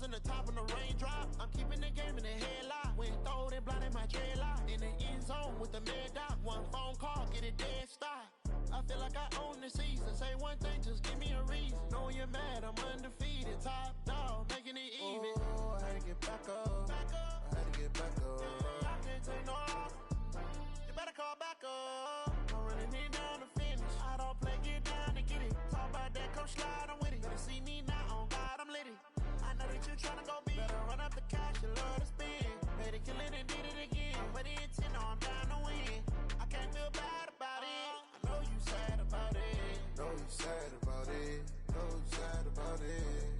Stars in the top and the raindrop. I'm keeping the game in the headlock. When throwed and blinded my dreadlock. In the end zone with the mad dot. One phone call, get it dead stop. I feel like I own the season. Say one thing, just give me a reason. Knowing you're mad, I'm undefeated. Top dog, making it even. Oh, I had to get back up. I had to get back up. I can't take no loss. You better call back up. I'm running it down to finish. I don't play, get down to get it. Talk about that, come slide, I'm with it. Better see me now, on God, I'm lit it. I know that you're trying to go big. Better run up the cash, you love to spin. Made it, kill it, and did it again. But the intent, no, I'm down to win. I can't feel bad about it. I know you sad about it. Know you sad about it. Know you sad about it.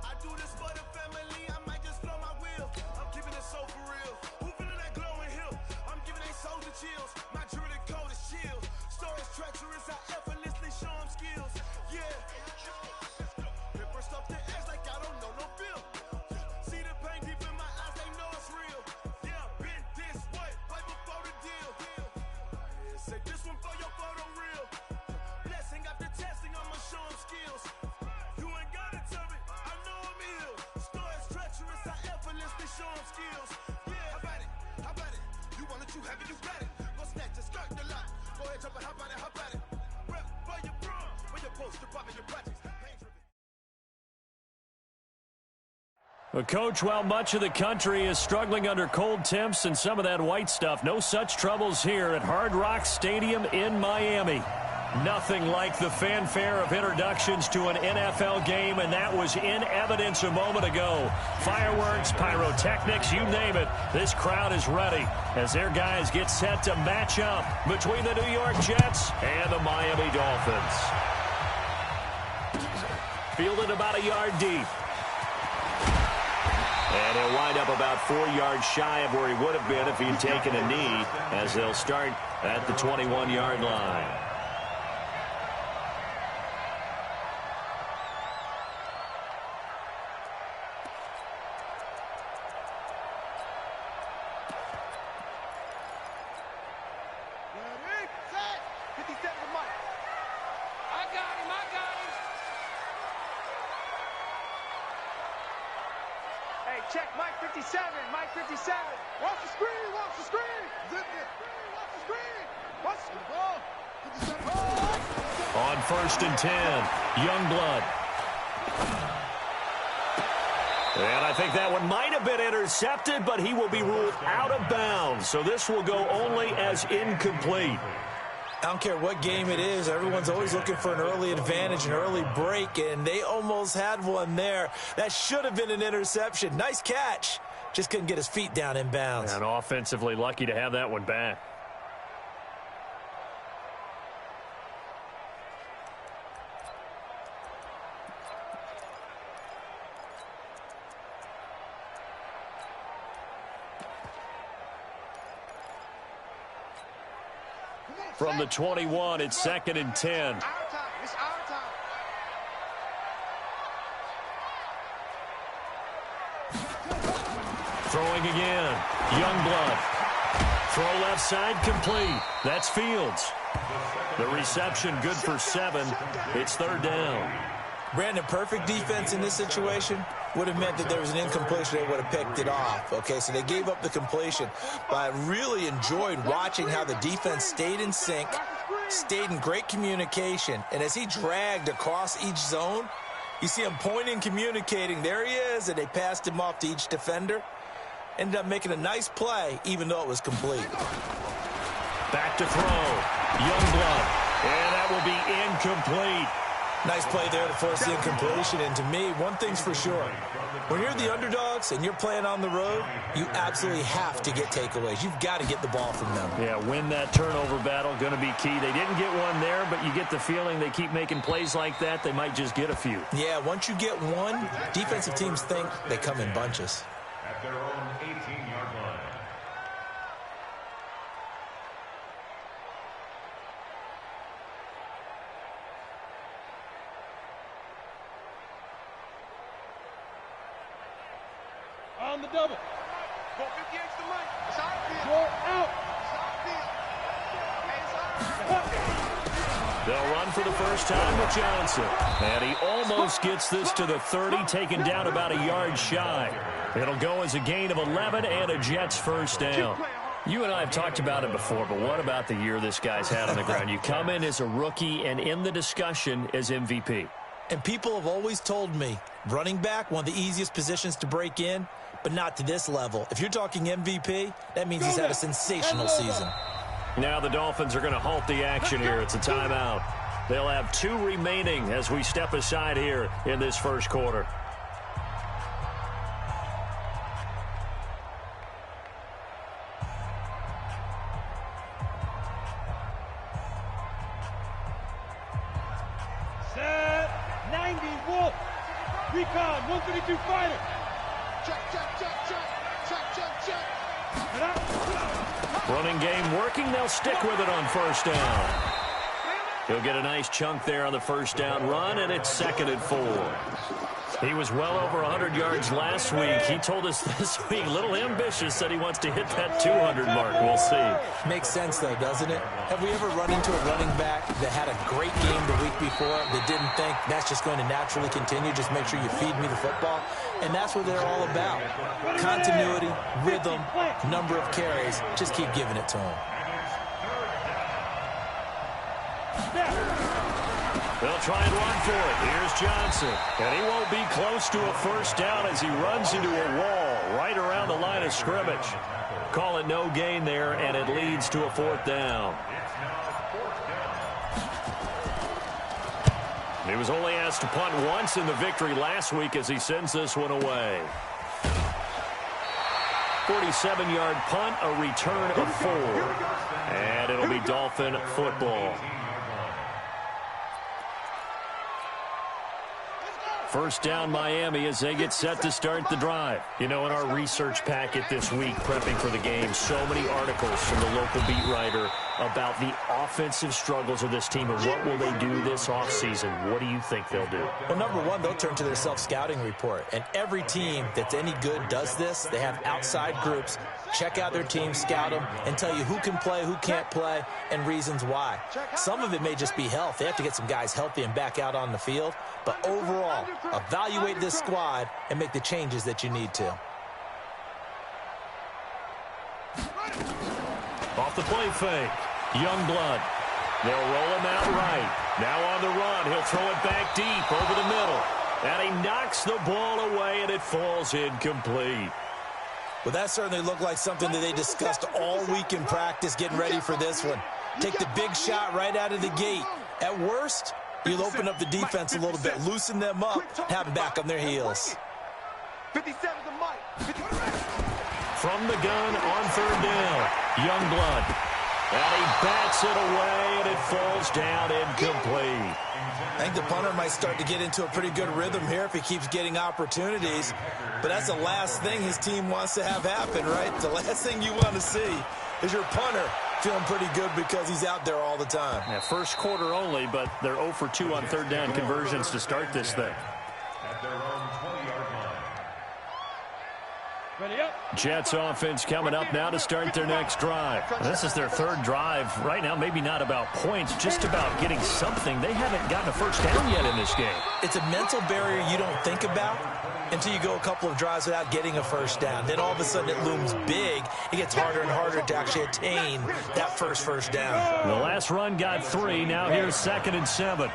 I do this for the family, I might just blow my wheel. I'm keeping it so for real. Who feeling that glowing hill? I'm giving they soldier chills. My jewelry coat is chill. Stories treacherous, I effortlessly show them skills. Yeah. Ripper stuff the edge like I don't know no bill. See the pain deep in my eyes, they know it's real. Yeah, been this way, right before the deal. Say this one for your photo real. Blessing after testing, I'ma show them skills. You ain't gotta tell me, I know I'm ill. Stories treacherous, I effortlessly show them skills. Yeah, how about it? How about it? You want it, you have it, you got it. Go snatch it, skirt the lot. Go ahead, jump it, how about it, how about it? Rep for your bro, when your poster popping your projects. Well, Coach, while much of the country is struggling under cold temps and some of that white stuff, no such troubles here at Hard Rock Stadium in Miami. Nothing like the fanfare of introductions to an NFL game, and that was in evidence a moment ago. Fireworks, pyrotechnics, you name it. This crowd is ready as their guys get set to match up between the New York Jets and the Miami Dolphins. Fielded about a yard deep. And he'll wind up about 4 yards shy of where he would have been if he'd taken a knee, as they'll start at the 21-yard line. Check Mike 57, Mike 57. Watch the screen, watch the screen. Zip it. Watch the screen. Watch the ball. 57. On 1st and 10, Youngblood. And I think that one might have been intercepted, but he will be ruled out of bounds. So this will go only as incomplete. I don't care what game it is. Everyone's always looking for an early advantage, an early break, and they almost had one there. That should have been an interception. Nice catch. Just couldn't get his feet down in bounds. And offensively lucky to have that one back. From the 21, it's 2nd and 10. Our time. It's our time. Throwing again. Youngblood. Throw left side complete. That's Fields. The reception good for 7. It's 3rd down. Brandon, perfect defense in this situation would have meant that there was an incompletion. They would have picked it off. Okay, so they gave up the completion. But I really enjoyed watching how the defense stayed in sync, stayed in great communication. And as he dragged across each zone, you see him pointing, communicating. There he is, and they passed him off to each defender. Ended up making a nice play, even though it was complete. Back to throw. Youngblood. And that will be incomplete. Nice play there to force the incompletion. And to me, one thing's for sure. When you're the underdogs and you're playing on the road, you absolutely have to get takeaways. You've got to get the ball from them. Yeah, win that turnover battle, going to be key. They didn't get one there, but you get the feeling they keep making plays like that, they might just get a few. Yeah, once you get one, defensive teams think they come in bunches. At their own 18-yard line. the double. Go 50 extra length. It's out of field. Go out. It's out of field. They'll run for the first time with Johnson. And he almost gets this to the 30, taken down about a yard shy. It'll go as a gain of 11 and a Jets first down. You and I have talked about it before, but what about the year this guy's had on the ground? You come in as a rookie and in the discussion as MVP. And people have always told me, running back, one of the easiest positions to break in, but not to this level. If you're talking MVP, that means he's had a sensational season. Now the Dolphins are going to halt the action here. It's a timeout. They'll have 2 remaining as we step aside here in this first quarter. Set. 90 Wolf. Recon 132 fighter. Check, check, check, check. Check, check, check. Running game working. They'll stick with it on first down. He'll get a nice chunk there on the first down run, and it's 2nd and 4. He was well over 100 yards last week. He told us this week, a little ambitious, said he wants to hit that 200 mark. We'll see. Makes sense, though, doesn't it? Have we ever run into a running back that had a great game the week before that didn't think that's just going to naturally continue? Just make sure you feed me the football. And that's what they're all about. Continuity, rhythm, number of carries. Just keep giving it to him. They'll try and run for it. Here's Johnson. And he won't be close to a first down as he runs into a wall right around the line of scrimmage. Call it no gain there, and it leads to a 4th down. He was only asked to punt once in the victory last week as he sends this one away. 47-yard punt, a return of 4. And it'll be Dolphin football. First down Miami as they get set to start the drive. You know, in our research packet this week, prepping for the game, so many articles from the local beat writer about the offensive struggles of this team and what will they do this offseason. What do you think they'll do? Well, number one, they'll turn to their self-scouting report. And every team that's any good does this. They have outside groups, check out their team, scout them, and tell you who can play, who can't play, and reasons why. Some of it may just be health. They have to get some guys healthy and back out on the field. But overall, evaluate this squad and make the changes that you need to. Off the play fake. Youngblood. They'll roll him out right. Now on the run. He'll throw it back deep over the middle. And he knocks the ball away, and it falls incomplete. Well, that certainly looked like something that they discussed all week in practice getting ready for this one. Take the big shot right out of the gate. At worst, you'll open up the defense a little bit, loosen them up, have them back on their heels. 57 to Mike. From the gun on 3rd down, Youngblood. And he bats it away, and it falls down incomplete. I think the punter might start to get into a pretty good rhythm here if he keeps getting opportunities. But that's the last thing his team wants to have happen, right? The last thing you want to see is your punter feeling pretty good because he's out there all the time. Yeah, first quarter only, but they're 0 for 2 on 3rd down conversions to start this thing. At their own 20-yard line. Ready up. Jets offense coming up now to start their next drive. This is their 3rd drive. Right now, maybe not about points, just about getting something. They haven't gotten a first down yet in this game. It's a mental barrier you don't think about until you go a couple of drives without getting a first down. Then all of a sudden it looms big. It gets harder and harder to actually attain that first down. The last run got 3. Now here's 2nd and 7.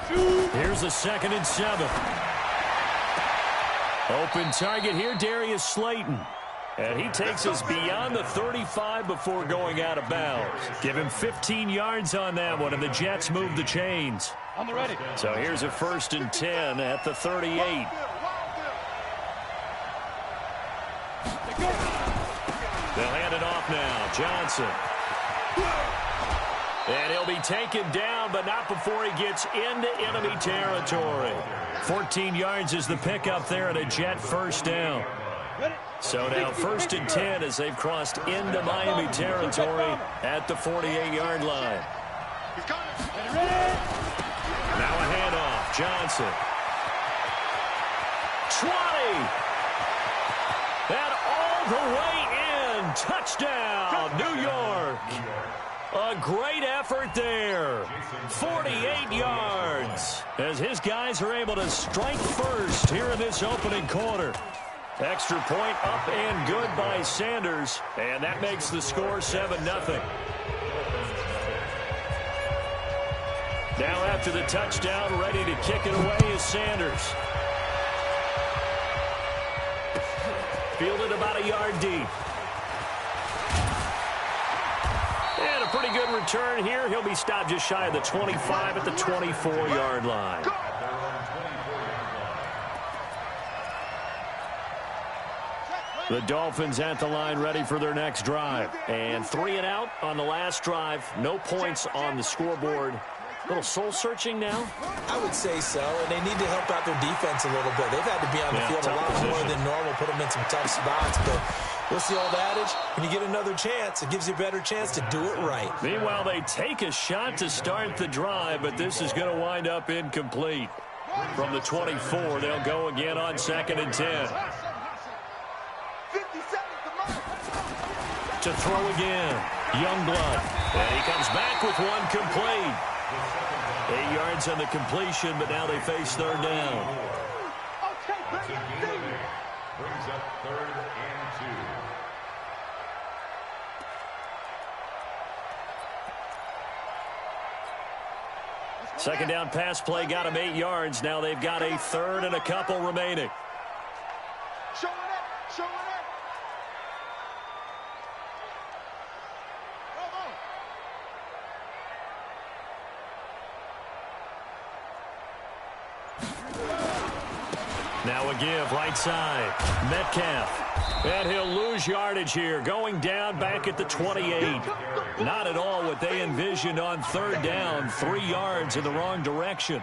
Here's a 2nd and 7. Open target here, Darius Slayton. And he takes us beyond the 35 before going out of bounds. Give him 15 yards on that one, and the Jets move the chains. On the ready. So here's a 1st and 10 at the 38. They'll hand it off now. Johnson. And he'll be taken down, but not before he gets into enemy territory. 14 yards is the pickup there, and a Jet first down. So now 1st and 10 as they've crossed into Miami territory at the 48-yard line. Now a handoff. Johnson. 20. all the way in. Touchdown, New York. A great effort there. 48 yards as his guys are able to strike first here in this opening quarter. Extra point up and good by Sanders, and that makes the score 7-0. Now after the touchdown, ready to kick it away is Sanders. Fielded about a yard deep. And a pretty good return here. He'll be stopped just shy of the 25 at the 24-yard line. The Dolphins at the line ready for their next drive. And 3 and out on the last drive. No points on the scoreboard. A little soul-searching now? I would say so, and they need to help out their defense a little bit. They've had to be on the field a lot more than normal, put them in some tough spots. But what's the old adage? When you get another chance, it gives you a better chance to do it right. Meanwhile, they take a shot to start the drive, but this is going to wind up incomplete. From the 24, they'll go again on 2nd and 10. To throw again, Youngblood. And he comes back with one complete. 8 yards on the completion, but now they face 3rd down. Brings up 3rd and 2. Second down pass play got him 8 yards. Now they've got a 3rd and a couple remaining. Show it up, show it up. Now a give, right side. Metcalf. And he'll lose yardage here. Going down back at the 28. Not at all what they envisioned on 3rd down. 3 yards in the wrong direction.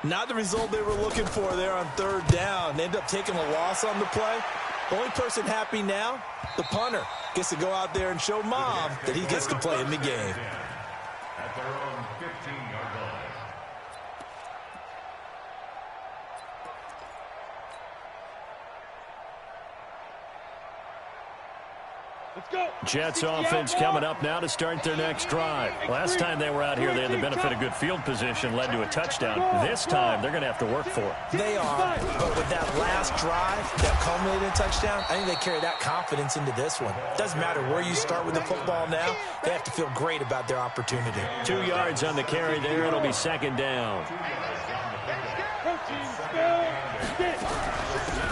Not the result they were looking for there on 3rd down. They end up taking a loss on the play. The only person happy now, the punter, gets to go out there and show Mom that he gets to play in the game. At their own 15-yard line. Jets offense coming up now to start their next drive. Last time they were out here, they had the benefit of good field position, led to a touchdown. This time, they're going to have to work for it. They are, but with that last drive that culminated in a touchdown, I think they carry that confidence into this one. Doesn't matter where you start with the football now, they have to feel great about their opportunity. 2 yards on the carry there. It'll be 2nd down.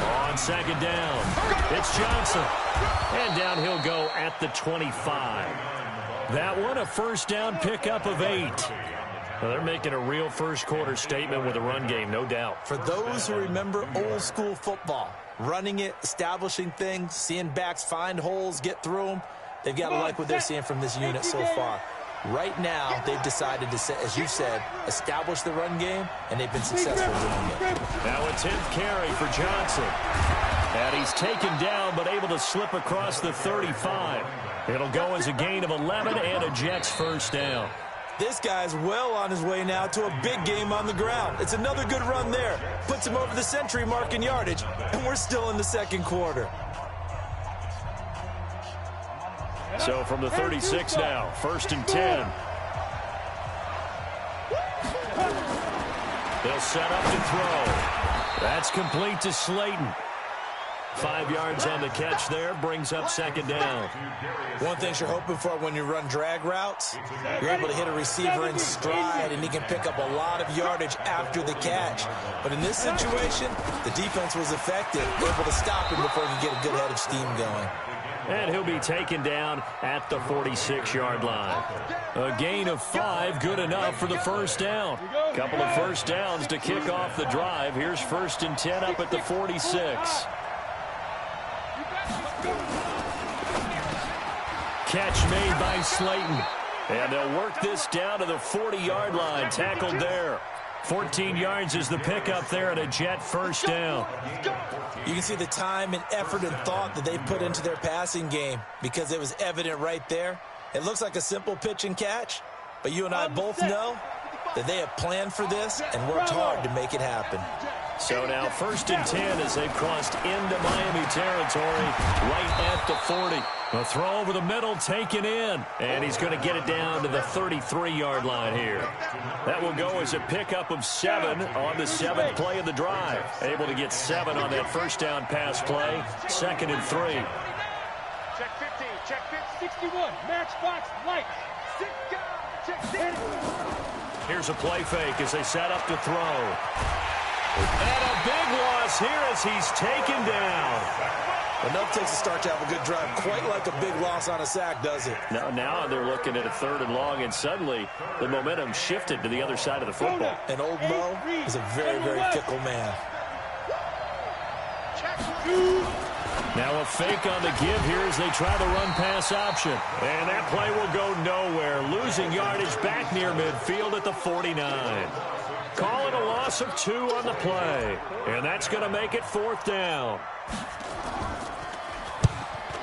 On 2nd down, it's Johnson. And down he'll go at the 25. That one, a 1st down pickup of 8. Well, they're making a real first quarter statement with a run game, no doubt. For those who remember old school football, running it, establishing things, seeing backs find holes, get through them, they've got to like what they're seeing from this unit so far. Right now, they've decided to, as you said, establish the run game, and they've been successful doing it. Now a 10th carry for Johnson. And he's taken down, but able to slip across the 35. It'll go as a gain of 11 and a Jets 1st down. This guy's well on his way now to a big game on the ground. It's another good run there. Puts him over the century mark in yardage, and we're still in the 2nd quarter. So from the 36 now, 1st and 10. They'll set up to throw. That's complete to Slayton. 5 yards on the catch there, brings up 2nd down. One thing you're hoping for when you run drag routes, you're able to hit a receiver in stride, and he can pick up a lot of yardage after the catch. But in this situation, the defense was effective, able to stop him before he could get a good head of steam going. And he'll be taken down at the 46-yard line. A gain of 5, good enough for the 1st down. Couple of 1st downs to kick off the drive. Here's 1st and 10 up at the 46. Catch made by Slayton. And they'll work this down to the 40-yard line. Tackled there. 14 yards is the pickup there at a Jet 1st down. You can see the time and effort and thought that they put into their passing game because it was evident right there. It looks like a simple pitch and catch, but you and I both know that they have planned for this and worked hard to make it happen. So now 1st and 10 as they've crossed into Miami territory right at the 40. A throw over the middle taken in. And he's going to get it down to the 33-yard line here. That will go as a pickup of 7 on the 7th play of the drive. Able to get 7 on that first down pass play. 2nd and 3. Check 15, check 51, matchbox light. Sit down, check 60. Here's a play fake as they set up to throw. And a big loss here as he's taken down. Enough takes a start to have a good drive. Quite like a big loss on a sack, does it? Now they're looking at a 3rd and long, and suddenly the momentum shifted to the other side of the football. And old Mo is a very, very fickle man. Now a fake on the give here as they try the run-pass option. And that play will go nowhere. Losing yardage back near midfield at the 49. Call it a loss of 2 on the play. And that's going to make it 4th down.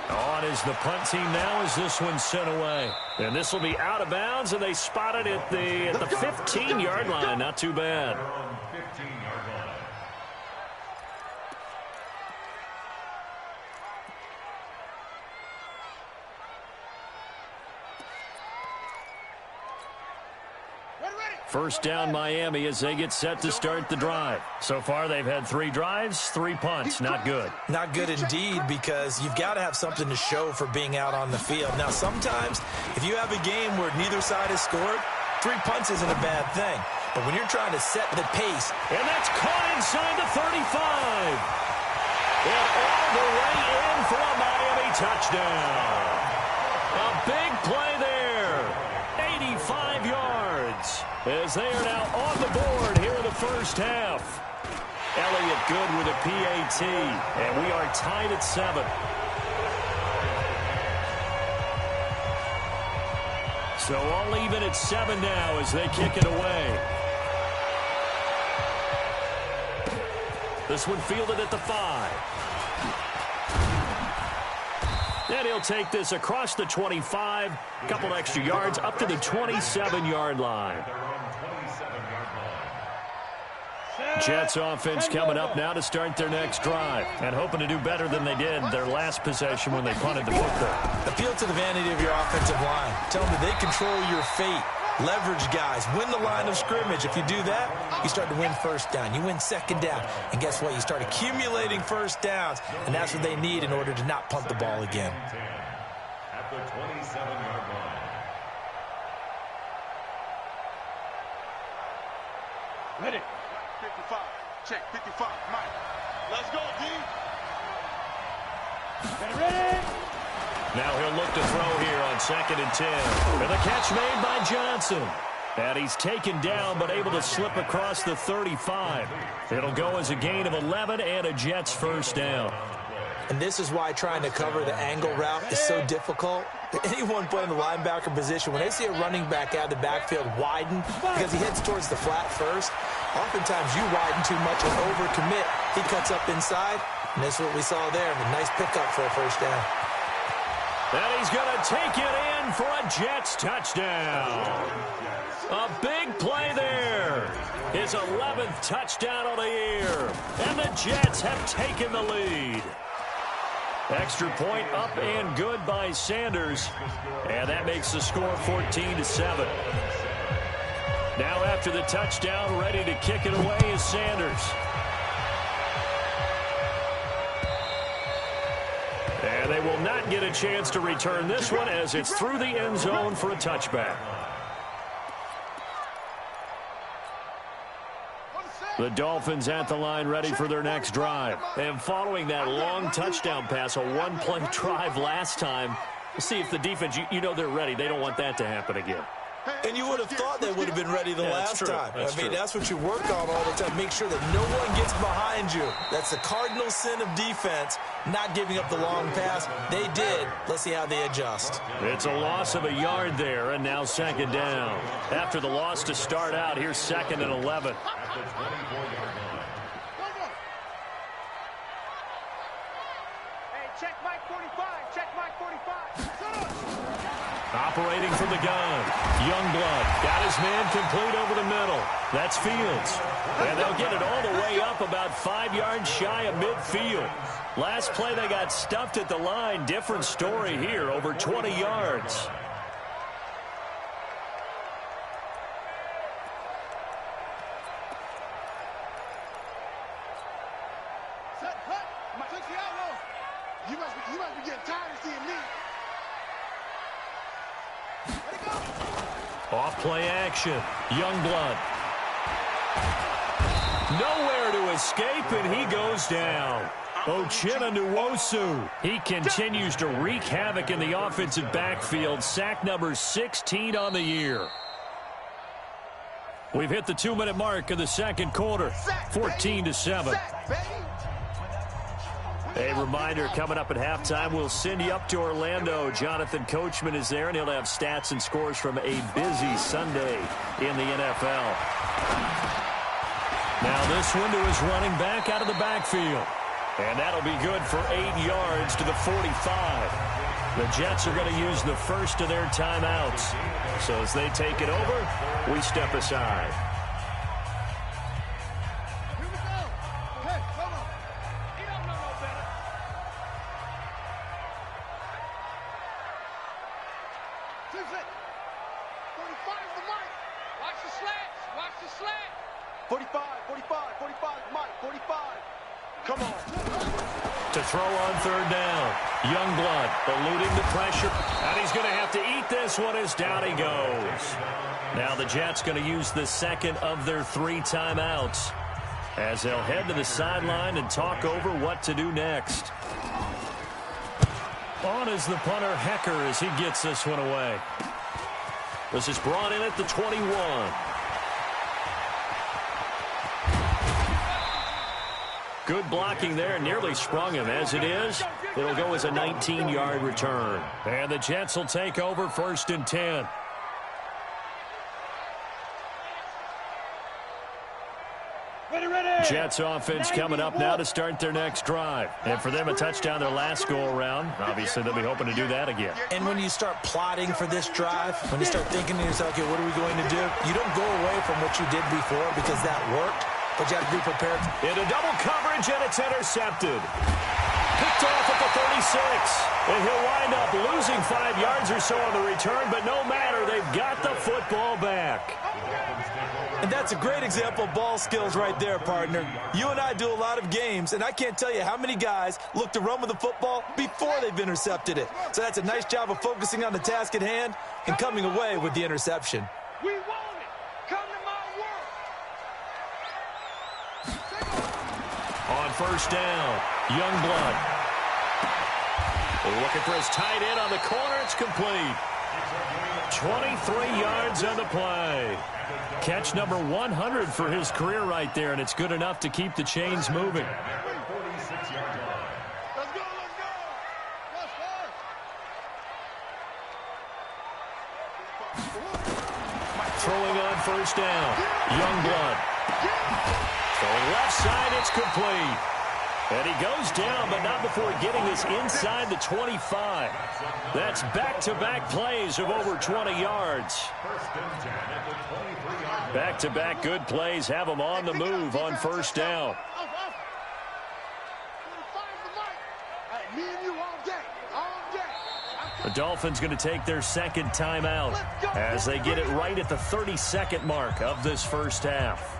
On is the punt team now as this one's sent away. And this will be out of bounds, and they spot it at the 15-yard line. Not too bad. First down Miami as they get set to start the drive. So far they've had 3 drives, 3 punts. Not good. Not good indeed, because you've got to have something to show for being out on the field. Now sometimes if you have a game where neither side has scored, 3 punts isn't a bad thing. But when you're trying to set the pace. And that's caught inside the 35. And all the way in for a Miami touchdown. A big play there. 85 yards. As they are now on the board here in the first half. Elliott good with a PAT. And we are tied at 7. So all even at 7 now as they kick it away. This one fielded at the 5. And he'll take this across the 25. A couple extra yards up to the 27-yard line. Jets offense coming up now to start their next drive. And hoping to do better than they did their last possession when they punted the football. Appeal to the vanity of your offensive line. Tell them that they control your fate. Leverage guys. Win the line of scrimmage. If you do that, you start to win first down. You win second down. And guess what? You start accumulating first downs. And that's what they need in order to not punt the ball again. At the 27-yard line. Ready. 55. Check 55. Mike. Let's go, D. Ready. Now he'll look to throw here on 2nd and 10. And the catch made by Johnson. And he's taken down but able to slip across the 35. It'll go as a gain of 11 and a Jets first down. And this is why trying to cover the angle route is so difficult. Anyone playing the linebacker position, when they see a running back out of the backfield widen because he heads towards the flat first, oftentimes you widen too much and overcommit. He cuts up inside, and that's what we saw there. A nice pickup for a first down. And he's going to take it in for a Jets touchdown. A big play there. His 11th touchdown of the year. And the Jets have taken the lead. Extra point up and good by Sanders. And that makes the score 14-7. Now after the touchdown, ready to kick it away is Sanders. And they will not get a chance to return this one as it's through the end zone for a touchback. The Dolphins at the line ready for their next drive. And following that long touchdown pass, a one-play drive last time, let's see if the defense, you know they're ready. They don't want that to happen again. And you would have thought they would have been ready the last time. That's true. That's what you work on all the time. Make sure that no one gets behind you. That's the cardinal sin of defense, not giving up the long pass. They did. Let's see how they adjust. It's a loss of a yard there, and now 2nd down. After the loss to start out, here's 2nd and 11. Check Mike 45. Check Mike 45. Operating from the gun. Youngblood got his man complete over the middle. That's Fields. And they'll get it all the way up about 5 yards shy of midfield. Last play they got stuffed at the line. Different story here, over 20 yards. You must be getting tired of seeing me. Let it go. Off play action. Youngblood. Nowhere to escape, and he goes down. Uchenna Nwosu. He continues to wreak havoc in the offensive backfield. Sack number 16 on the year. We've hit the 2-minute mark of the second quarter. 14-7. A reminder, coming up at halftime, we'll send you up to Orlando. Jonathan Coachman is there, and he'll have stats and scores from a busy Sunday in the NFL. Now this window is running back out of the backfield. And that'll be good for 8 yards to the 45. The Jets are going to use the first of their timeouts. So as they take it over, we step aside. Here we go. Hey, come on. He don't know no better. Two-set. 45 is the mic. Watch the slants. Watch the slant. 45, 45, Mike, 45. Come on. To throw on third down. Youngblood eluding the pressure. And he's going to have to eat this one as down he goes. Now the Jets going to use the second of their 3 timeouts as they'll head to the sideline and talk over what to do next. On is the punter, Hecker, as he gets this one away. This is brought in at the 21. Good blocking there, nearly sprung him. As it is, it'll go as a 19-yard return. And the Jets will take over 1st and 10. Jets offense coming up now to start their next drive. And for them, a touchdown their last go-around. Obviously, they'll be hoping to do that again. And when you start plotting for this drive, when you start thinking to yourself, okay, what are we going to do? You don't go away from what you did before because that worked. But you have to be prepared. Into double coverage, and it's intercepted. Picked off at the 36. And he'll wind up losing 5 yards or so on the return, but no matter, they've got the football back. And that's a great example of ball skills right there, partner. You and I do a lot of games, and I can't tell you how many guys look to run with the football before they've intercepted it. So that's a nice job of focusing on the task at hand and coming away with the interception. We want it. Come to my world. On first down, Youngblood. Looking for his tight end on the corner. It's complete. 23 yards on the play. Catch number 100 for his career right there, and it's good enough to keep the chains moving. Let's go. Let's go. Throwing on first down, Youngblood. Throwing left side, it's complete. And he goes down, but not before getting this inside the 25. That's back-to-back plays of over 20 yards. Back-to-back good plays have him on the move on first down. Me and you all day. The Dolphins going to take their second timeout as they get it right at the 32nd mark of this first half.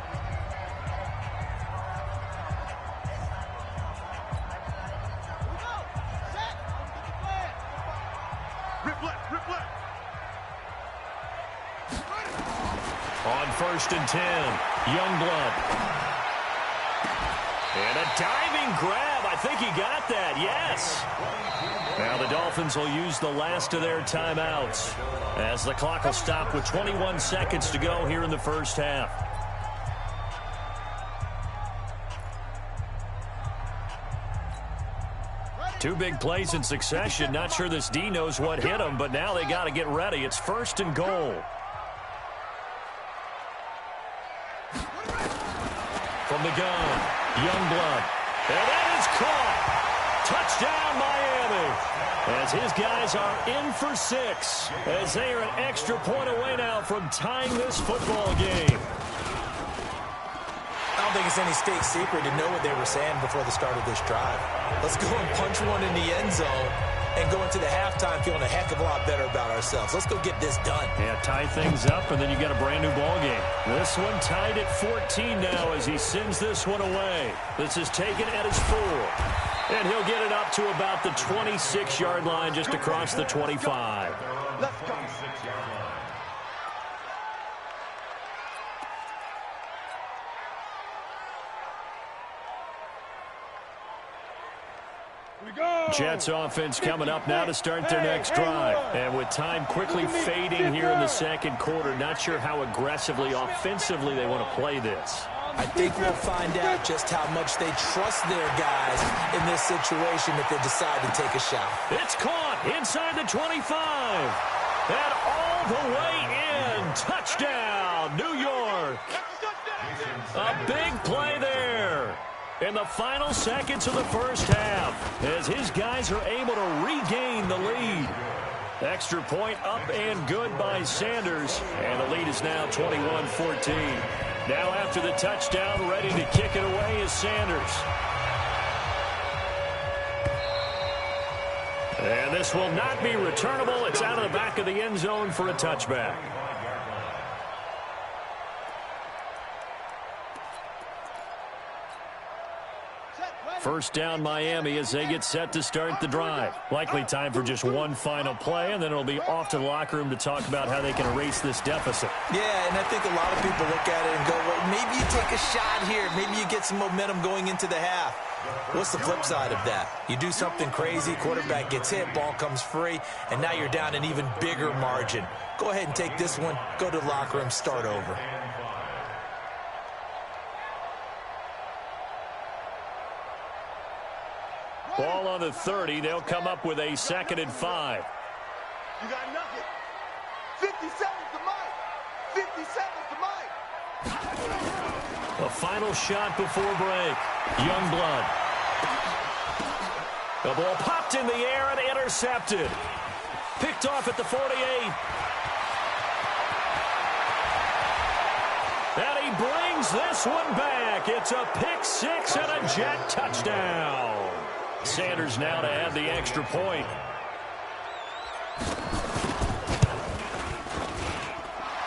On first and 10, Youngblood. And a diving grab. I think he got that. Yes. Now the Dolphins will use the last of their timeouts as the clock will stop with 21 seconds to go here in the first half. Two big plays in succession. Not sure this D knows what hit him, but now they got to get ready. It's first and goal. From the gun, Youngblood. And that is caught. Touchdown, Miami. As his guys are in for 6. As they are an extra point away now from tying this football game. think it's any state secret to know what they were saying before the start of this drive. Let's go and punch one in the end zone and go into the halftime feeling a heck of a lot better about ourselves. Let's go get this done. Yeah, tie things up, and then you got a brand new ball game. This one tied at 14 now as he sends this one away. This is taken at his 4. And he'll get it up to about the 26-yard line just across the 25. Let's go. Jets offense coming up now to start their next drive. And with time quickly fading here in the second quarter, not sure how aggressively, offensively they want to play this. I think we'll find out just how much they trust their guys in this situation if they decide to take a shot. It's caught inside the 25. And all the way in. Touchdown, New York. A big play there in the final seconds of the first half as his guys are able to regain the lead. Extra point up and good by Sanders, and the lead is now 21-14. Now after the touchdown, ready to kick it away is Sanders. And this will not be returnable. It's out of the back of the end zone for a touchback. First down Miami as they get set to start the drive. Likely time for just one final play, and then it'll be off to the locker room to talk about how they can erase this deficit. Yeah, and I think a lot of people look at it and go, well, maybe you take a shot here. Maybe you get some momentum going into the half. What's the flip side of that? You do something crazy, quarterback gets hit, ball comes free, and now you're down an even bigger margin. Go ahead and take this one, go to the locker room, start over. Ball on the 30. They'll come up with a 2nd and 5. You got nothing. 57's the mic. 57's the mic. A final shot before break. Youngblood. The ball popped in the air and intercepted. Picked off at the 48. And he brings this one back. It's a pick 6 and a Jet touchdown. Sanders now to add the extra point.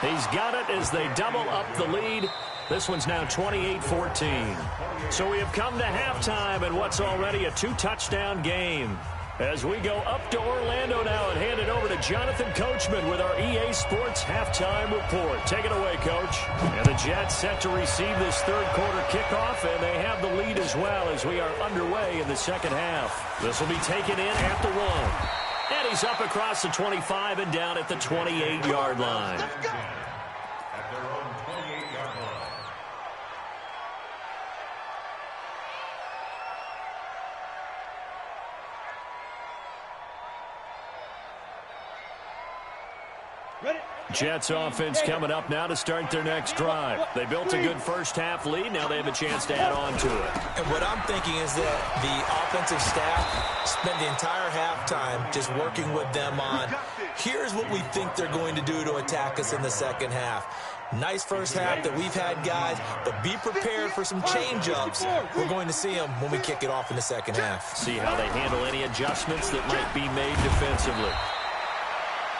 He's got it as they double up the lead. This one's now 28-14. So we have come to halftime in what's already a 2-touchdown game. As we go up to Orlando now and hand it over to Jonathan Coachman with our EA Sports Halftime Report. Take it away, Coach. And the Jets set to receive this third quarter kickoff, and they have the lead as well as we are underway in the second half. This will be taken in at the 1. And he's up across the 25 and down at the 28-yard line. At their own 28-yard line. Jets offense coming up now to start their next drive. They built a good first half lead. Now they have a chance to add on to it. And what I'm thinking is that the offensive staff spent the entire halftime just working with them on, here's what we think they're going to do to attack us in the second half. Nice first half that we've had, guys, but be prepared for some change-ups. We're going to see them when we kick it off in the second half. See how they handle any adjustments that might be made defensively.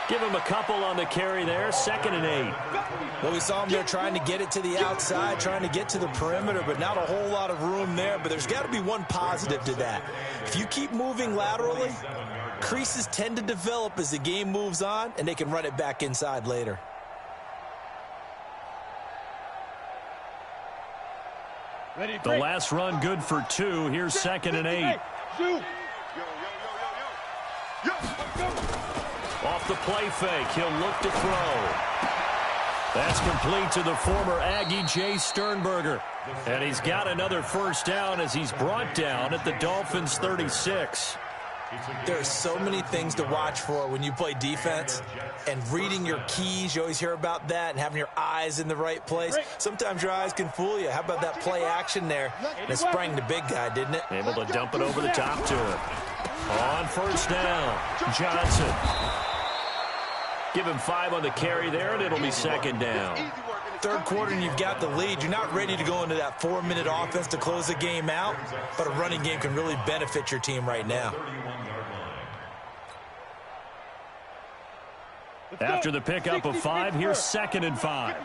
Give him a couple on the carry there, 2nd and 8. Well, we saw him there trying to get it to the outside, trying to get to the perimeter, but not a whole lot of room there. But there's got to be one positive to that. If you keep moving laterally, creases tend to develop as the game moves on, and they can run it back inside later. The last run good for 2. Here's 2nd and 8. Off the play fake, he'll look to throw. That's complete to the former Aggie, Jay Sternberger. And he's got another first down as he's brought down at the Dolphins' 36. There are so many things to watch for when you play defense. And reading your keys, you always hear about that, and having your eyes in the right place. Sometimes your eyes can fool you. How about that play action there? And it sprang the big guy, didn't it? Able to dump it over the top to him. On first down, Johnson. Give him 5 on the carry there, and it'll be 2nd down. Third quarter and you've got the lead. You're not ready to go into that 4-minute offense to close the game out, but a running game can really benefit your team right now. After the pickup of 5, here's 2nd and 5.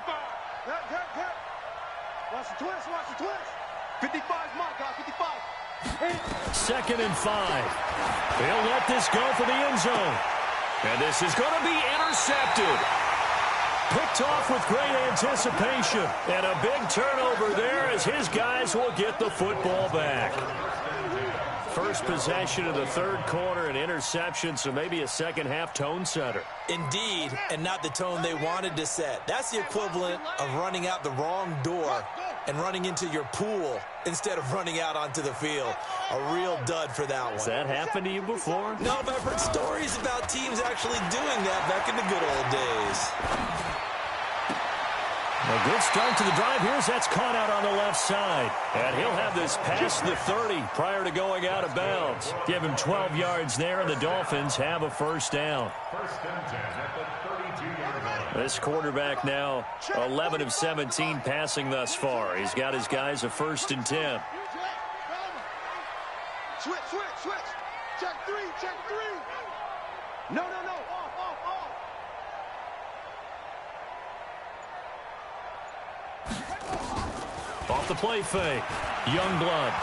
Watch the twist, watch the twist. 55's my guy, 55. 2nd and 5. They'll let this go for the end zone. And this is going to be intercepted. Picked off with great anticipation. And a big turnover there as his guys will get the football back. First possession of the third quarter, an interception, so maybe a second-half tone setter. Indeed, and not the tone they wanted to set. That's the equivalent of running out the wrong door and running into your pool instead of running out onto the field. A real dud for that one. Has that happened to you before? No, but I've heard stories about teams actually doing that back in the good old days. A good start to the drive. Here's that's caught out on the left side. And he'll have this past the 30 prior to going out of bounds. Give him 12 yards there, and the Dolphins have a first down. First and 10 at the 32-yard line. This quarterback now 11 of 17 passing thus far. He's got his guys a 1st and 10. Switch, switch, switch. Check 3, check 3. No, no, no. Off, off, off. Off the play fake. Youngblood.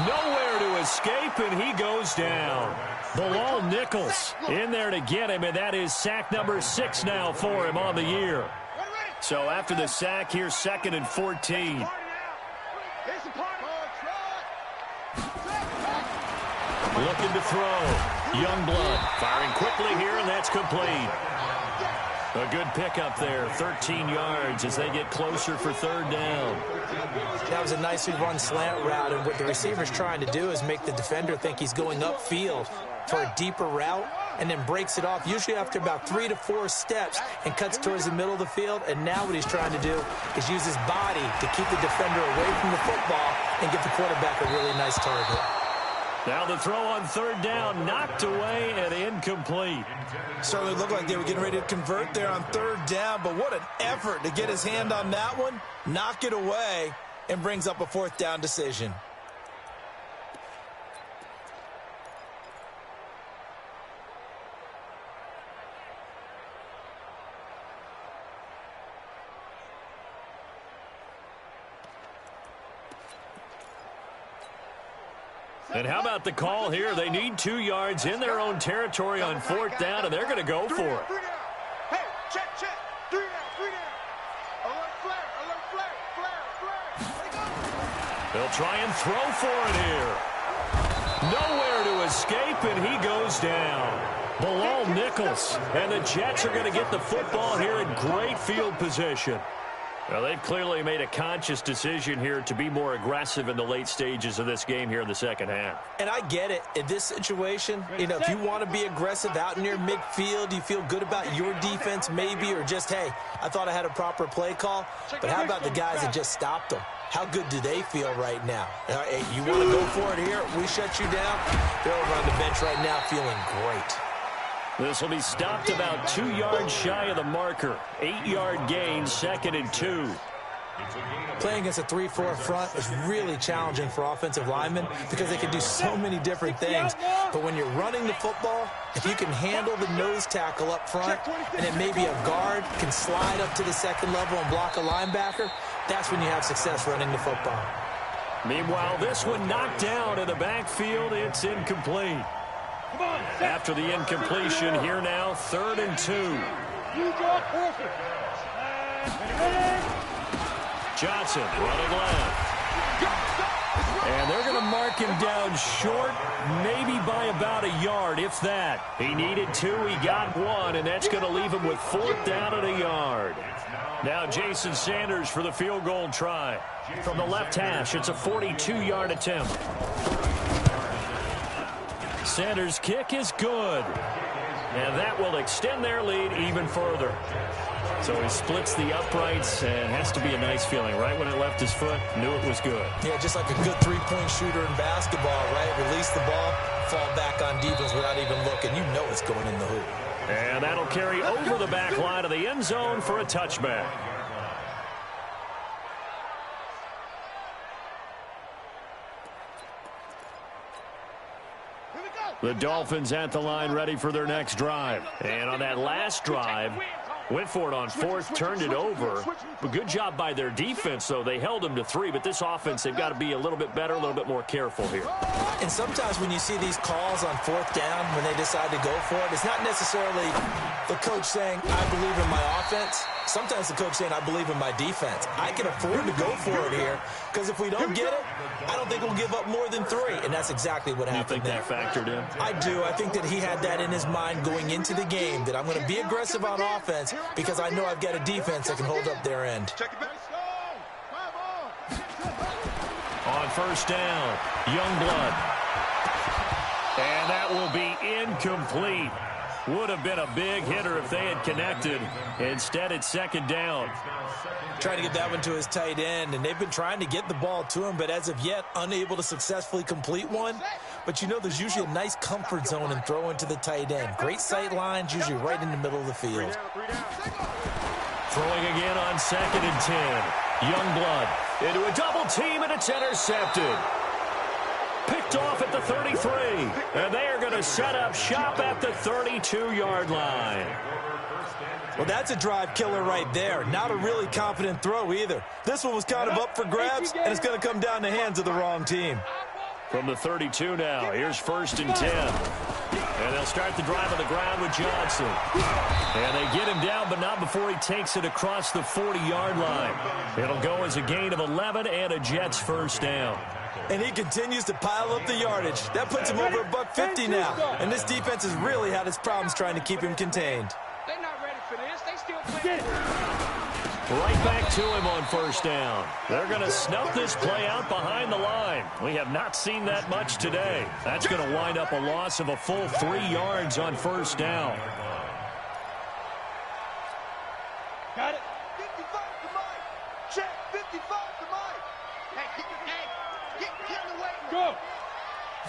Nowhere to escape, and he goes down. Bilal Nichols in there to get him, and that is sack number 6 now for him on the year. So after the sack, here's 2nd and 14. Looking to throw. Youngblood firing quickly here, and that's complete. A good pickup there, 13 yards as they get closer for 3rd down. That was a nicely run slant route, and what the receiver's trying to do is make the defender think he's going upfield for a deeper route, and then breaks it off, usually after about 3 to 4 steps, and cuts towards the middle of the field. And now what he's trying to do is use his body to keep the defender away from the football and get the quarterback a really nice target. Now the throw on 3rd down, knocked away and incomplete. Certainly looked like they were getting ready to convert there on 3rd down, but what an effort to get his hand on that one, knock it away, and brings up a 4th down decision. And how about the call here? They need 2 yards in their own territory on 4th down, and they're going to go for it. Hey, check, check. 3 down, 3 down. Alert flare, alert flare, flare. They'll try and throw for it here. Nowhere to escape, and he goes down. Bilal Nichols, and the Jets are going to get the football here in great field position. Well, they've clearly made a conscious decision here to be more aggressive in the late stages of this game here in the 2nd half. And I get it. In this situation, you know, if you want to be aggressive out near midfield, you feel good about your defense maybe, or just, hey, I thought I had a proper play call. But how about the guys that just stopped them? How good do they feel right now? Hey, you want to go for it here? We shut you down. They're over on the bench right now feeling great. This will be stopped about 2 yards shy of the marker. 8-yard gain, 2nd and 2. Playing against a 3-4 front is really challenging for offensive linemen because they can do so many different things. But when you're running the football, if you can handle the nose tackle up front, and then maybe a guard can slide up to the 2nd level and block a linebacker, that's when you have success running the football. Meanwhile, this one knocked down in the backfield. It's incomplete. After the incompletion, here now, 3rd and 2. Johnson running left. And they're going to mark him down short, maybe by about a yard, if that. He needed 2, he got 1, and that's going to leave him with 4th down and a yard. Now Jason Sanders for the field goal try. From the left hash, it's a 42-yard attempt. Sanders' kick is good. And that will extend their lead even further. So he splits the uprights, and has to be a nice feeling. Right when it left his foot, knew it was good. Yeah, just like a good three-point shooter in basketball, right? Release the ball, fall back on defense without even looking. You know it's going in the hoop. And that'll carry over the back line of the end zone for a touchback. The Dolphins at the line ready for their next drive. And on that last drive, went for it on fourth, turned it over. But good job by their defense, though. They held them to 3, but this offense, they've got to be a little bit better, a little bit more careful here. And sometimes when you see these calls on fourth down, when they decide to go for it, it's not necessarily the coach saying, I believe in my offense. Sometimes the coach saying, I believe in my defense. I can afford to go for it here, because if we don't get it, I don't think we'll give up more than 3. And that's exactly what happened there. You think that factored in? I do. I think that he had that in his mind going into the game, that I'm going to be aggressive on offense because I know I've got a defense that can hold up their end. On first down, Youngblood. And that will be incomplete. Would have been a big hitter if they had connected. Instead, it's second down. Trying to get that one to his tight end, and they've been trying to get the ball to him, but as of yet, unable to successfully complete one. But you know, there's usually a nice comfort zone in throwing to the tight end. Great sight lines, usually right in the middle of the field. Throwing again on 2nd and 10. Youngblood into a double team, and it's intercepted. Picked off at the 33, and they are going to set up shop at the 32-yard line. Well, that's a drive killer right there. Not a really confident throw either. This one was kind of up for grabs, and it's going to come down the hands of the wrong team. From the 32 now, here's 1st and 10. And they'll start the drive on the ground with Johnson. And they get him down, but not before he takes it across the 40-yard line. It'll go as a gain of 11 and a Jets first down. And he continues to pile up the yardage. That puts him over $150 now. And this defense has really had its problems trying to keep him contained. They're not ready for this. They still playing. Right back to him on first down. They're going to snuff this play out behind the line. We have not seen that much today. That's going to wind up a loss of a full 3 yards on first down. Got it. 55 to Mike. Check. 55 to Mike. Hey, get in the way. Go.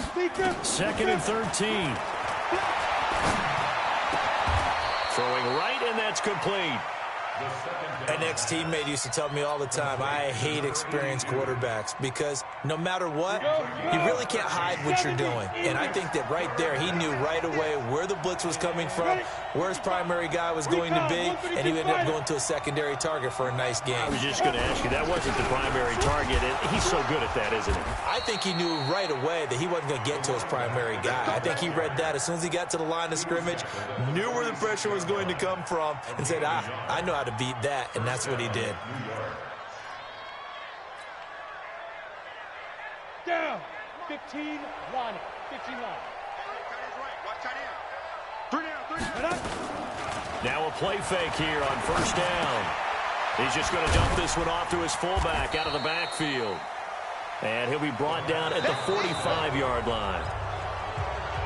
2nd and 13. Throwing right, and that's complete. An ex-teammate used to tell me all the time, I hate experienced quarterbacks because no matter what, you really can't hide what you're doing. And I think that right there, he knew right away where the blitz was coming from, where his primary guy was going to be, and he ended up going to a secondary target for a nice game. I was just going to ask you, that wasn't the primary target. He's so good at that, isn't he? I think he knew right away that he wasn't going to get to his primary guy. I think he read that as soon as he got to the line of scrimmage, knew where the pressure was going to come from, and said, I know how to beat that, and that's what he did. Down. 15 line. 15 line. Now a play fake here on first down. He's just going to dump this one off to his fullback out of the backfield. And he'll be brought down at the 45-yard line.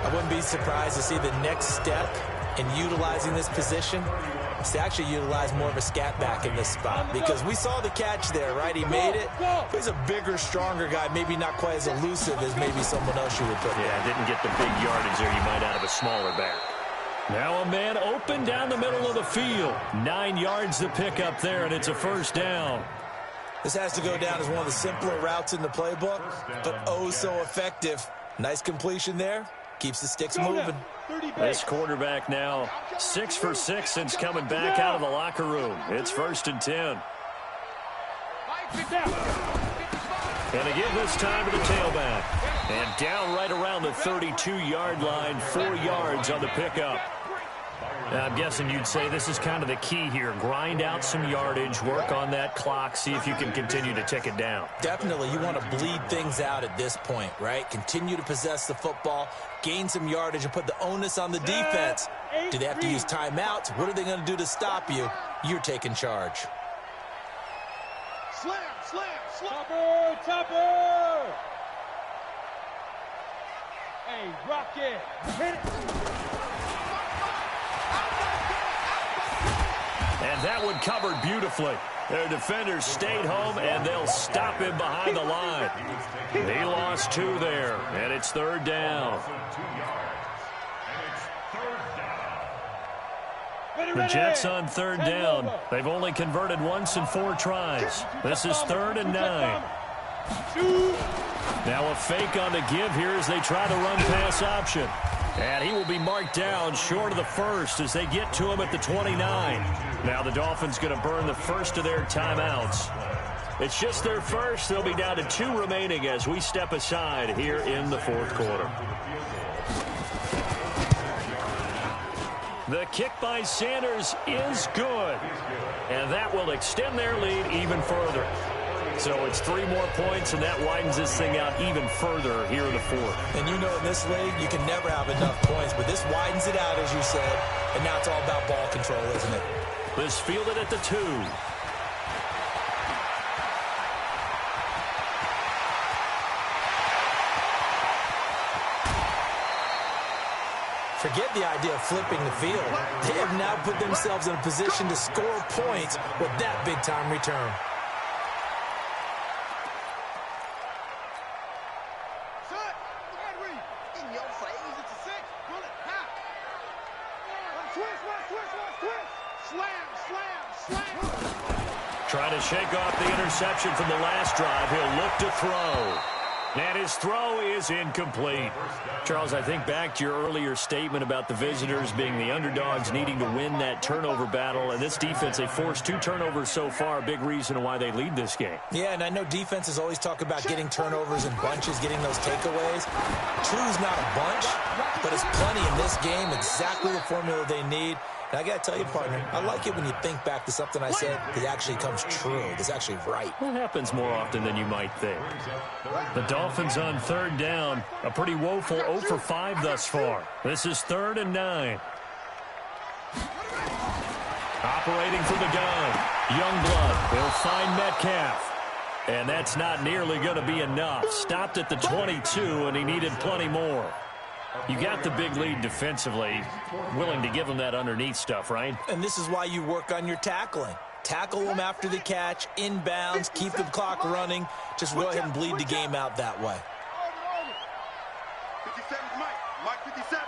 I wouldn't be surprised to see the next step in utilizing this position is to actually utilize more of a scat back in this spot, because we saw the catch there, right? He made it. But he's a bigger, stronger guy, maybe not quite as elusive as maybe someone else you would put there. Yeah, didn't get the big yardage there you might out of a smaller back. Now a man open down the middle of the field. 9 yards to pick up there, and it's a first down. This has to go down as one of the simpler routes in the playbook, but oh so effective. Nice completion there. Keeps the sticks moving. This quarterback now 6 for 6 since coming back out of the locker room. It's 1st and 10. And they give this time to the tailback. And down right around the 32-yard line, 4 yards on the pickup. Now, I'm guessing you'd say this is kind of the key here. Grind out some yardage, work on that clock, see if you can continue to tick it down. Definitely, you want to bleed things out at this point, right? Continue to possess the football, gain some yardage, and put the onus on the defense. Do they have to use timeouts? What are they going to do to stop you? You're taking charge. Slam. Topper. Hey, rock it. Hit it. And that one covered beautifully. Their defenders stayed home, and they'll stop him behind the line. He lost 2 there, and it's 3rd down. The Jets on third down. They've only converted once in 4 tries. This is 3rd and 9. Now a fake on the give here as they try the run-pass option. And he will be marked down short of the first as they get to him at the 29. Now the Dolphins going to burn the first of their timeouts. It's just their first. They'll be down to 2 remaining as we step aside here in the 4th quarter. The kick by Sanders is good. And that will extend their lead even further. So it's 3 more points, and that widens this thing out even further here in the 4th. And you know in this league, you can never have enough points, but this widens it out, as you said, and now it's all about ball control, isn't it? This fielded at the 2. Forget the idea of flipping the field. They have now put themselves in a position to score points with that big-time return. Trying to shake off the interception from the last drive. He'll look to throw. And his throw is incomplete. Charles, I think back to your earlier statement about the visitors being the underdogs needing to win that turnover battle. And this defense, they forced 2 turnovers so far, a big reason why they lead this game. Yeah, and I know defenses always talk about getting turnovers in bunches, getting those takeaways. 2's not a bunch, but it's plenty in this game, exactly the formula they need. And I got to tell you, partner, I like it when you think back to something I said that actually comes true. It's actually right. That happens more often than you might think. The Dolphins on third down. A pretty woeful 0 for 5 thus far. This is 3rd and 9. Operating from the gun. Youngblood will find Metcalf. And that's not nearly going to be enough. Stopped at the 22, and he needed plenty more. You got the big lead defensively, willing to give them that underneath stuff, right? And this is why you work on your tackling. Tackle them after the catch, inbounds, keep the clock running. Just go ahead and bleed the game out that way. 57 Mike 57.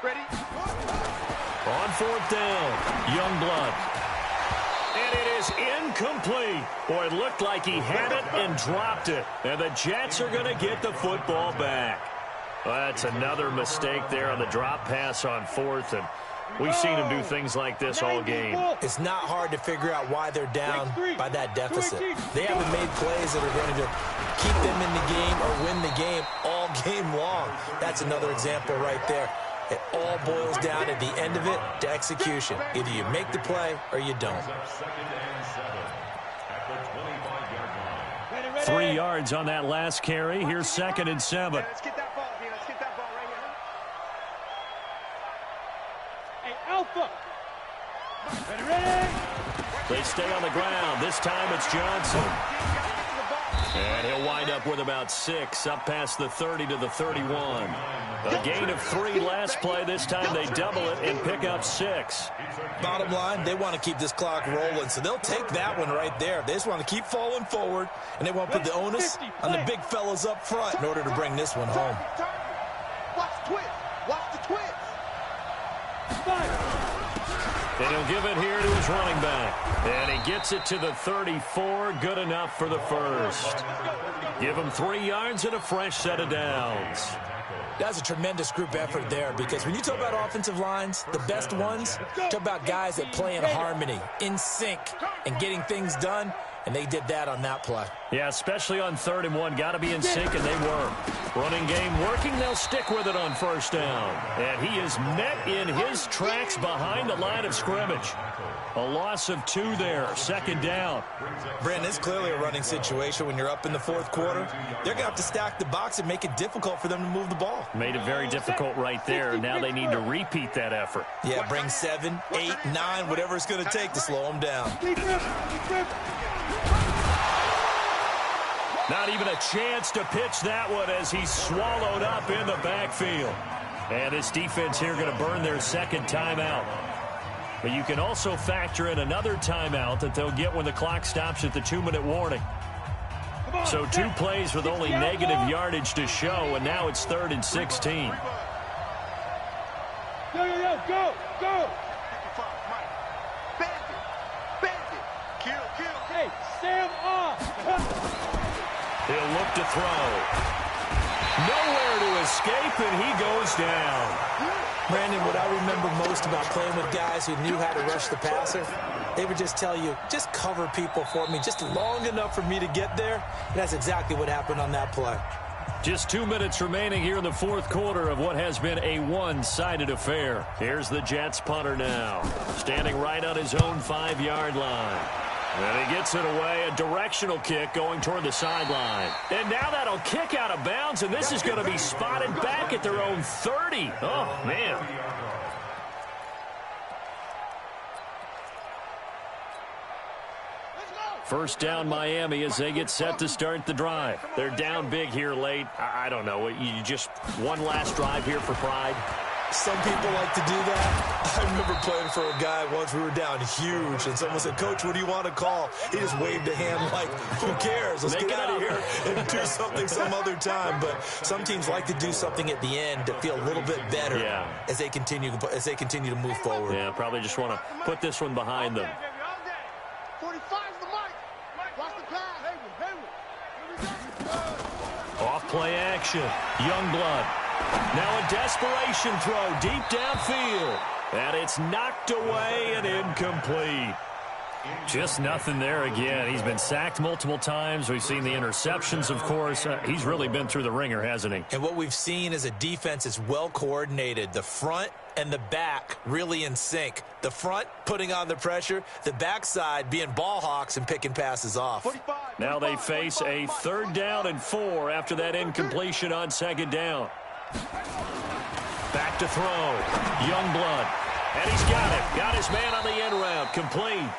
Ready? On 4th down, Youngblood. And it is incomplete. Boy, it looked like he had it and dropped it. And the Jets are going to get the football back. Well, that's another mistake there on the drop pass on 4th, and we've seen them do things like this all game. It's not hard to figure out why they're down by that deficit. They haven't made plays that are going to keep them in the game or win the game all game long. That's another example right there. It all boils down at the end of it to execution. Either you make the play or you don't. 3 yards on that last carry. Here's 2nd and 7. Let's get that ball here. Let's get that ball right here. Hey, Alpha. Ready? They stay on the ground. This time it's Johnson. And he'll wind up with about 6, up past the 30 to the 31. A gain of 3 last play. This time they double it and pick up 6. Bottom line, they want to keep this clock rolling, so they'll take that one right there. They just want to keep falling forward, and they want to put the onus on the big fellas up front in order to bring this one home. Watch the twist. Watch the twist. And he'll give it here to his running back. And he gets it to the 34. Good enough for the first. Give him 3 yards and a fresh set of downs. That's a tremendous group effort there, because when you talk about offensive lines, the best ones, talk about guys that play in harmony, in sync, and getting things done, and they did that on that play. Yeah, especially on 3rd and 1. Got to be in sync, and they were. Running game working. They'll stick with it on 1st down. And he is met in his tracks behind the line of scrimmage. A loss of 2 there. 2nd down. Brandon, it's clearly a running situation when you're up in the 4th quarter. They're going to have to stack the box and make it difficult for them to move the ball. Made it very difficult right there. Now they need to repeat that effort. Yeah, bring 7, 8, 9, whatever it's going to take to slow them down. Not even a chance to pitch that one as he's swallowed up in the backfield. And this defense here going to burn their 2nd timeout. But you can also factor in another timeout that they'll get when the clock stops at the 2-minute warning. So 2 plays with only negative yardage to show, and now it's 3rd and 16. Go, go, go, go. 45, Mike. Bend it. Bend it. Kill, kill. Hey, Sam off. He'll look to throw. Nowhere to escape, and he goes down. Brandon, what I remember most about playing with guys who knew how to rush the passer, they would just tell you, just cover people for me, just long enough for me to get there. And that's exactly what happened on that play. Just 2 minutes remaining here in the fourth quarter of what has been a one-sided affair. Here's the Jets punter now, standing right on his own 5-yard line. And he gets it away, a directional kick going toward the sideline. And now that'll kick out of bounds, and this is going to be spotted back at their own 30. Oh, man. First down Miami as they get set to start the drive. They're down big here late. I don't know. You just one last drive here for pride. Some people like to do that. I remember playing for a guy once. We were down huge, and someone said, "Coach, what do you want to call?" He just waved a hand like, "Who cares? Let's get out of here and do something some other time." But some teams like to do something at the end to feel a little bit better as they continue to move forward. Yeah, probably just want to put this one behind them. 45's the mic. Watch the pass. Off play action. Youngblood. Now a desperation throw deep downfield. And it's knocked away and incomplete. Just nothing there again. He's been sacked multiple times. We've seen the interceptions, of course. He's really been through the ringer, hasn't he? And what we've seen is a defense is well coordinated. The front and the back really in sync. The front putting on the pressure, the backside being ball hawks and picking passes off. Now they face a 3rd down and 4 after that incompletion on 2nd down. Back to throw. Youngblood. And he's got it. Got his man on the end route. Complete.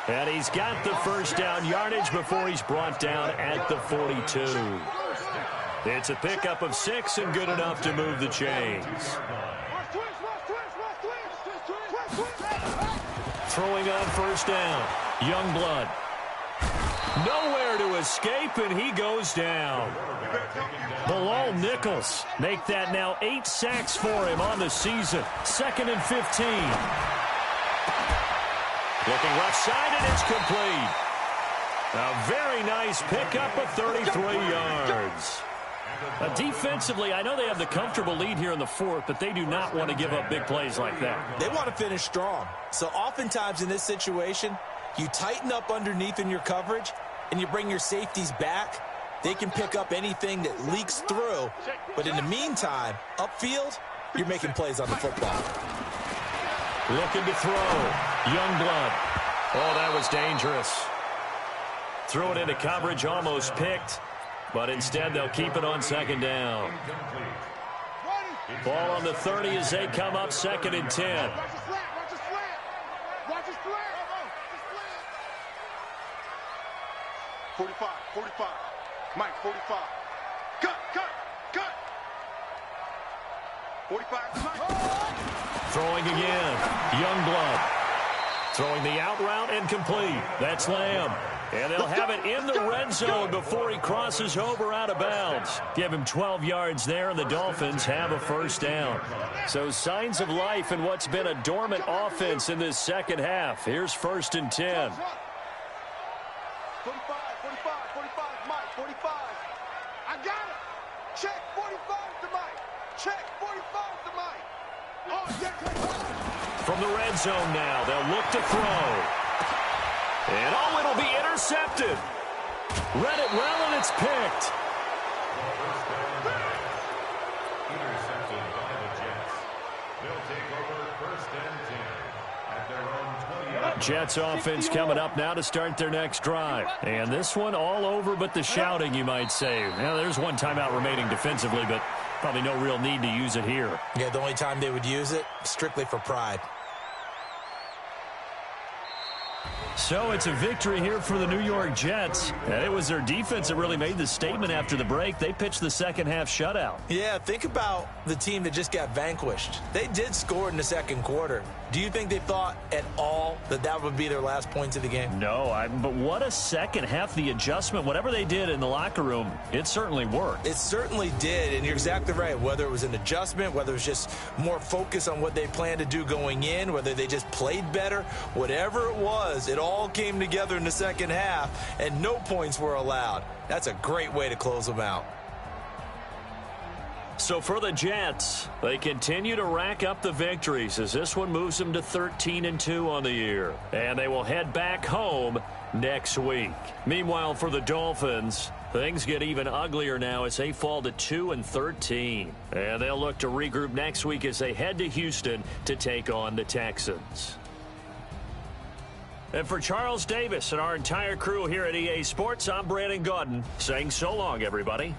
And he's got the first down yardage before he's brought down at the 42. It's a pickup of 6 and good enough to move the chains. Throwing on first down. Youngblood. Nowhere to escape, and he goes down. Bilal Nichols make that now 8 sacks for him on the season. 2nd and 15. Looking left side, and it's complete. A very nice pickup of 33 yards. Defensively, I know they have the comfortable lead here in the 4th, but they do not want to give up big plays like that. They want to finish strong. So oftentimes in this situation, you tighten up underneath in your coverage, and you bring your safeties back. They can pick up anything that leaks through. But in the meantime, upfield, you're making plays on the football. Looking to throw. Youngblood. Oh, that was dangerous. Threw it into coverage, almost picked. But instead, they'll keep it on 2nd down. Ball on the 30 as they come up 2nd and 10. Watch his slant. 45. Mike, 45. Cut. 45 Mike. Throwing again. Youngblood. Throwing the out route and complete. That's Lamb. And they'll have it in the red zone before he crosses over out of bounds. Give him 12 yards there, and the Dolphins have a first down. So signs of life in what's been a dormant offense in this second half. Here's 1st and 10. 45, Mike, 45. I got it. Check 45 to Mike. Check 45 to Mike. Oh, yeah. From the red zone now, they'll look to throw. And oh, it'll be intercepted. Read it well, and it's picked. Intercepted by the Jets. They'll take over 1st and 10 at their own 20. Jets offense coming up now to start their next drive. And this one all over but the shouting, you might say. Now, there's one timeout remaining defensively, but probably no real need to use it here. Yeah, the only time they would use it, strictly for pride. So it's a victory here for the New York Jets. And it was their defense that really made the statement after the break. They pitched the second half shutout. Yeah, think about the team that just got vanquished. They did score in the second quarter. Do you think they thought at all that that would be their last points of the game? No, but what a second half. The adjustment, whatever they did in the locker room, it certainly worked. It certainly did, and you're exactly right. Whether it was an adjustment, whether it was just more focus on what they planned to do going in, whether they just played better, whatever it was, it all came together in the second half, and no points were allowed. That's a great way to close them out. So for the Jets, they continue to rack up the victories as this one moves them to 13-2 on the year. And they will head back home next week. Meanwhile, for the Dolphins, things get even uglier now as they fall to 2-13. And they'll look to regroup next week as they head to Houston to take on the Texans. And for Charles Davis and our entire crew here at EA Sports, I'm Brandon Gaudin saying so long, everybody.